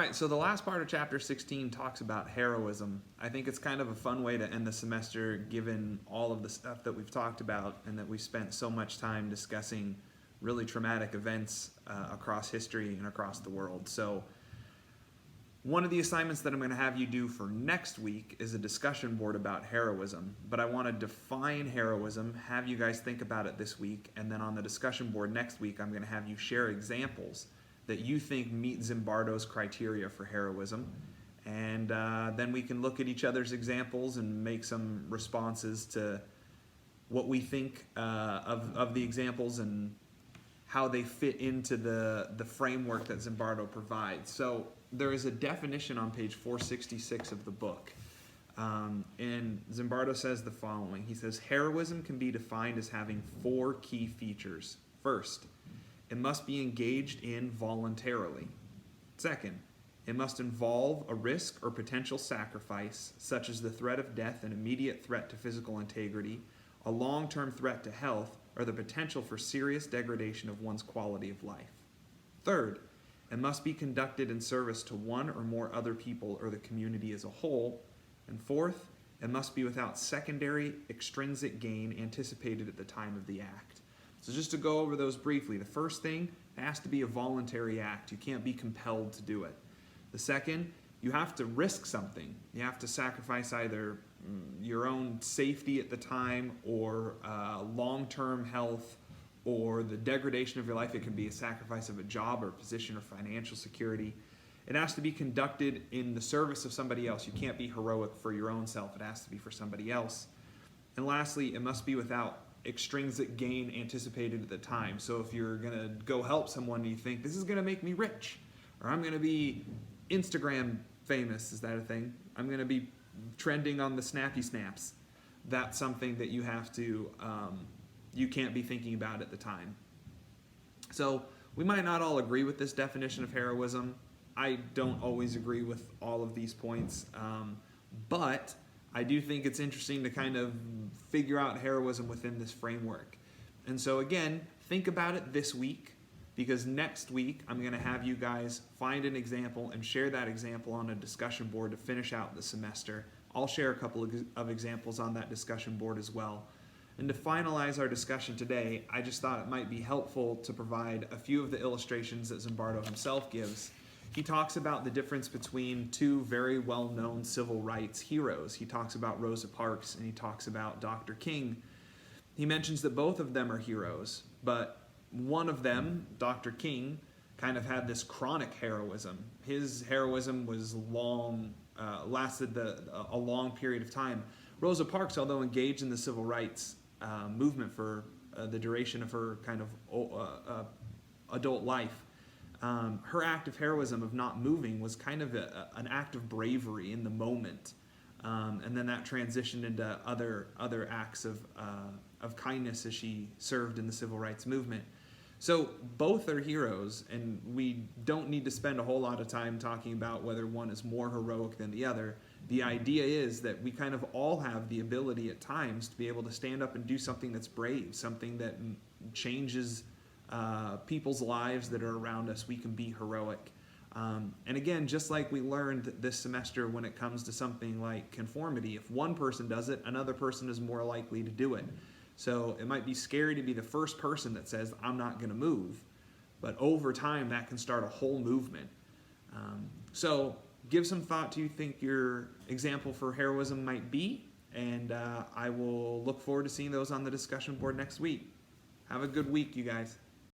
right, so the last part of chapter 16 talks about heroism. I think it's kind of a fun way to end the semester given all of the stuff that we've talked about and that we've spent so much time discussing really traumatic events across history and across the world. So one of the assignments that I'm going to have you do for next week is a discussion board about heroism. But I want to define heroism, have you guys think about it this week, and then on the discussion board next week I'm going to have you share examples that you think meet Zimbardo's criteria for heroism. And then we can look at each other's examples and make some responses to what we think of the examples and how they fit into the framework that Zimbardo provides. So there is a definition on page 466 of the book. And Zimbardo says the following. He says, heroism can be defined as having 4 key features. First, it must be engaged in voluntarily. Second, it must involve a risk or potential sacrifice, such as the threat of death, an immediate threat to physical integrity, a long-term threat to health, or the potential for serious degradation of one's quality of life. Third, it must be conducted in service to one or more other people or the community as a whole. And fourth, it must be without secondary extrinsic gain anticipated at the time of the act. So just to go over those briefly, the first thing, it has to be a voluntary act. You can't be compelled to do it. The second, you have to risk something. You have to sacrifice either your own safety at the time or long-term health or the degradation of your life. It can be a sacrifice of a job or position or financial security. It has to be conducted in the service of somebody else. You can't be heroic for your own self. It has to be for somebody else. And lastly, it must be without extrinsic gain anticipated at the time. So if you're going to go help someone and you think, this is going to make me rich, or I'm going to be Instagram famous, is that a thing? I'm going to be trending on the snappy snaps. That's something that you have to, you can't be thinking about at the time. So we might not all agree with this definition of heroism. I don't always agree with all of these points, but I do think it's interesting to kind of figure out heroism within this framework. And so again, think about it this week, because next week I'm going to have you guys find an example and share that example on a discussion board to finish out the semester. I'll share a couple of examples on that discussion board as well. And to finalize our discussion today, I just thought it might be helpful to provide a few of the illustrations that Zimbardo himself gives. He talks about the difference between 2 very well-known civil rights heroes. He talks about Rosa Parks and he talks about Dr. King. He mentions that both of them are heroes, but one of them, Dr. King, kind of had this chronic heroism. His heroism was lasted a long period of time. Rosa Parks, although engaged in the civil rights movement for the duration of her kind of adult life, her act of heroism of not moving was kind of an act of bravery in the moment. And then that transitioned into other acts of kindness as she served in the civil rights movement. So both are heroes, and we don't need to spend a whole lot of time talking about whether one is more heroic than the other. The idea is that we kind of all have the ability at times to be able to stand up and do something that's brave, something that changes people's lives that are around us. We can be heroic. And again, just like we learned this semester when it comes to something like conformity, if one person does it, another person is more likely to do it. So it might be scary to be the first person that says, I'm not going to move. But over time, that can start a whole movement. So give some thought to you think your example for heroism might be. And I will look forward to seeing those on the discussion board next week. Have a good week, you guys.